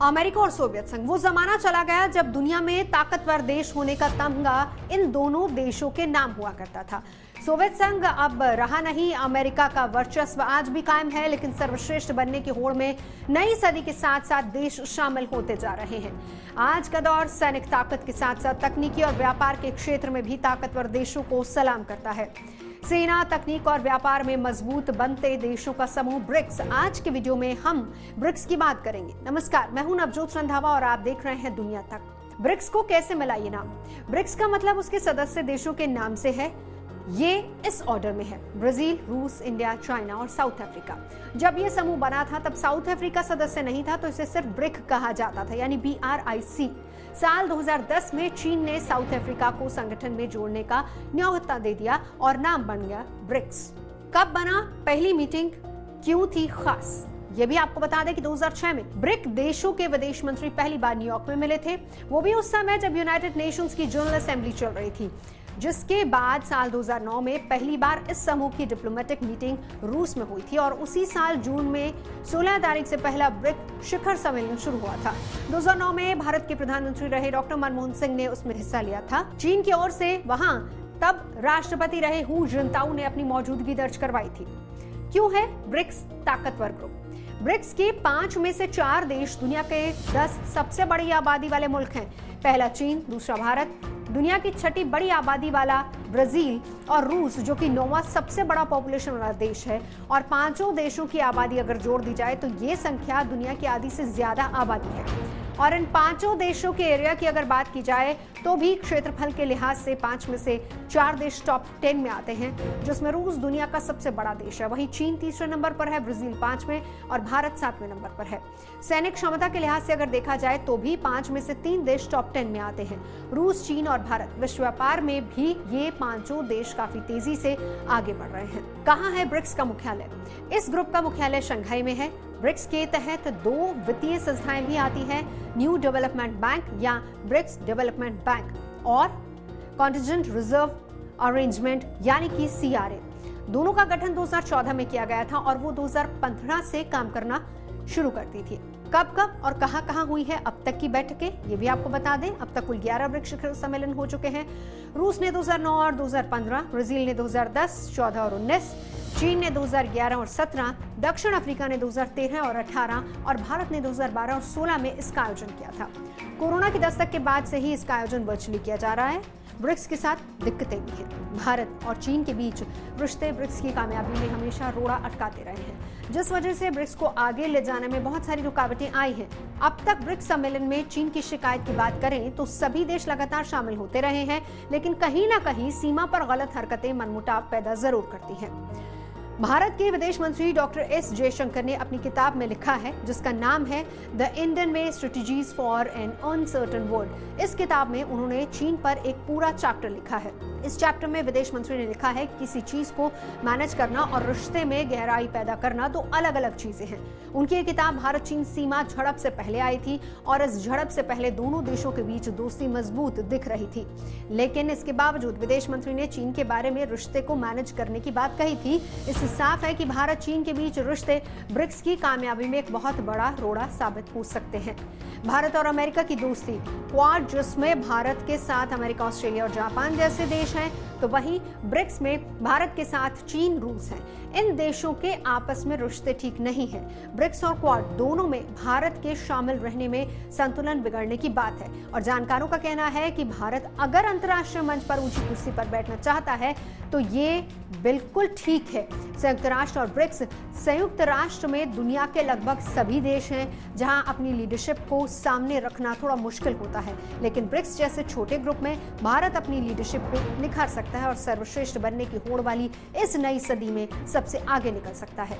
America और Soviet संघ, वो जमाना चला गया जब दुनिया में ताकतवर देश होने का तमगा इन दोनों देशों के नाम हुआ करता था। सोवियत संघ अब रहा नहीं, अमेरिका का वर्चस्व आज भी कायम है, लेकिन सर्वश्रेष्ठ बनने की होड़ में नई सदी के साथ साथ देश शामिल होते जा रहे हैं। आज का दौर सैनिक ताकत के साथ साथ तकनीकी और व्यापार के क्षेत्र में भी ताकतवर देशों को सलाम करता है। सेना, तकनीक और व्यापार में मजबूत बनते देशों का समूह ब्रिक्स। आज के वीडियो में हम ब्रिक्स की बात करेंगे। नमस्कार, मैं हूं नवजोत रंधावा और आप देख रहे हैं दुनिया तक। ब्रिक्स को कैसे मिला ये नाम? ब्रिक्स का मतलब उसके सदस्य देशों के नाम से है। ये इस ऑर्डर में है: ब्राजील, रूस, इंडिया, चाइना और साउथ अफ्रीका। जब ये समूह बना था तब साउथ अफ्रीका सदस्य नहीं था, तो इसे सिर्फ ब्रिक कहा जाता था, यानी BRIC। साल 2010 में चीन ने साउथ अफ्रीका को संगठन में जोड़ने का न्योता दे दिया और नाम बन गया ब्रिक्स। कब बना? पहली मीटिंग क्यों थी खास, ये भी आपको बता दें कि 2006 में ब्रिक देशों के विदेश मंत्री पहली बार न्यूयॉर्क में मिले थे। वो भी उस समय जब यूनाइटेड नेशंस की जनरल असेंबली चल रही थी, जिसके बाद साल 2009 में पहली बार इस समूह की डिप्लोमेटिक मीटिंग रूस में हुई थी और उसी साल जून में 16 तारीख से पहला ब्रिक शिखर सम्मेलन शुरू हुआ था। 2009 में भारत के प्रधानमंत्री रहे डॉक्टर मनमोहन सिंह ने उसमें हिस्सा लिया था। चीन की ओर से वहां तब राष्ट्रपति रहे हू जिनताओ ने अपनी मौजूदगी दर्ज करवाई थी। क्यों है ब्रिक्स ताकतवर ग्रुप? ब्रिक्स के 5 में से 4 देश दुनिया के 10 सबसे बड़ी आबादी वाले मुल्क हैं। पहला चीन, दूसरा भारत, दुनिया की 6ठी बड़ी आबादी वाला ब्राजील और रूस, जो कि 9वां सबसे बड़ा पॉपुलेशन वाला देश है। और 5 देशों की आबादी अगर जोड़ दी जाए तो ये संख्या दुनिया की आधी से ज्यादा आबादी है। और इन 5 देशों के एरिया की अगर बात की जाए तो भी क्षेत्रफल के लिहाज से 5 में से 4 देश टॉप 10 में आते हैं, जिसमें रूस दुनिया का सबसे बड़ा देश है। वहीं चीन तीसरे नंबर पर है, ब्राजील 5वें और भारत 7वें नंबर पर है। सैनिक क्षमता के लिहाज से अगर देखा जाए तो भी 5 में से 3 देश टॉप 10 में आते हैं, रूस, चीन और भारत। विश्व व्यापार में भी ये 5 देश काफी तेजी से आगे बढ़ रहे हैं। कहाँ है ब्रिक्स का मुख्यालय? इस ग्रुप का मुख्यालय शंघाई में है। ब्रिक्स के तहत 2 वित्तीय संस्थाएं भी आती हैं: न्यू डेवलपमेंट बैंक या ब्रिक्स डेवलपमेंट बैंक और कॉन्टिजेंट रिजर्व अरेंजमेंट यानी कि CRA। दोनों का गठन 2014 में किया गया था और वो 2015 से काम करना शुरू करती थी। कब कब और कहां हुई है अब तक की बैठकें, ये भी आपको बता दें। अब तक कुल 11 ब्रिक्स शिखर सम्मेलन हो चुके हैं। रूस ने 2009 और 2015, ब्राजील ने 2010, 14 और 19, चीन ने 2011 और 17, दक्षिण अफ्रीका ने 2013 और 18 और भारत ने 2012 और 16 में इसका आयोजन किया था। कोरोना की दस्तक के बाद से ही इसका आयोजन वर्चुअली किया जा रहा है। ब्रिक्स के साथ दिक्कतें भी हैं। भारत और चीन के बीच रिश्ते ब्रिक्स की कामयाबी में हमेशा रोड़ा अटकाते रहे हैं, जिस वजह से ब्रिक्स को आगे ले जाने में बहुत सारी रुकावटें आई हैं। अब तक ब्रिक्स सम्मेलन में चीन की शिकायत की बात करें तो सभी देश लगातार शामिल होते रहे हैं, लेकिन कहीं ना कहीं सीमा पर गलत हरकतें मनमुटाव पैदा जरूर करती हैं। भारत के विदेश मंत्री डॉक्टर S जयशंकर ने अपनी किताब में लिखा है, जिसका नाम है the Indian way strategies for an uncertain world. इस किताब में उन्होंने चीन पर एक पूरा चैप्टर लिखा है। इस चैप्टर में विदेश मंत्री ने लिखा है कि किसी चीज को मैनेज करना और रिश्ते में गहराई पैदा करना दो अलग अलग चीजें हैं। उनकी ये किताब भारत चीन सीमा झड़प से पहले आई थी और इस झड़प से पहले दोनों देशों के बीच दोस्ती मजबूत दिख रही थी, लेकिन इसके बावजूद विदेश मंत्री ने चीन के बारे में रिश्ते को मैनेज करने की बात कही थी। इससे साफ है कि भारत चीन के बीच रिश्ते ब्रिक्स की कामयाबी में एक बहुत बड़ा रोड़ा साबित हो सकते हैं। भारत और अमेरिका की दोस्ती, क्वाड, जिसमें भारत के साथ अमेरिका, ऑस्ट्रेलिया और जापान जैसे देश हैं, तो वहीं ब्रिक्स में भारत के साथ चीन, रूस हैं। इन देशों के आपस में रिश्ते ठीक नहीं हैं। ब्रिक्स और क्वाड दोनों में भारत के शामिल रहने में संतुलन बिगड़ने की बात है और जानकारों का कहना है कि भारत अगर अंतर्राष्ट्रीय मंच पर ऊंची कुर्सी पर बैठना चाहता है तो ये बिल्कुल ठीक है। संयुक्त राष्ट्र और ब्रिक्स संयुक्त राष्ट्र में दुनिया के लगभग सभी देश हैं, जहां अपनी लीडरशिप को सामने रखना थोड़ा मुश्किल होता है, लेकिन ब्रिक्स जैसे छोटे ग्रुप में भारत अपनी लीडरशिप को निखार सकता है और सर्वश्रेष्ठ बनने की होड़ वाली इस नई सदी में सबसे आगे निकल सकता है।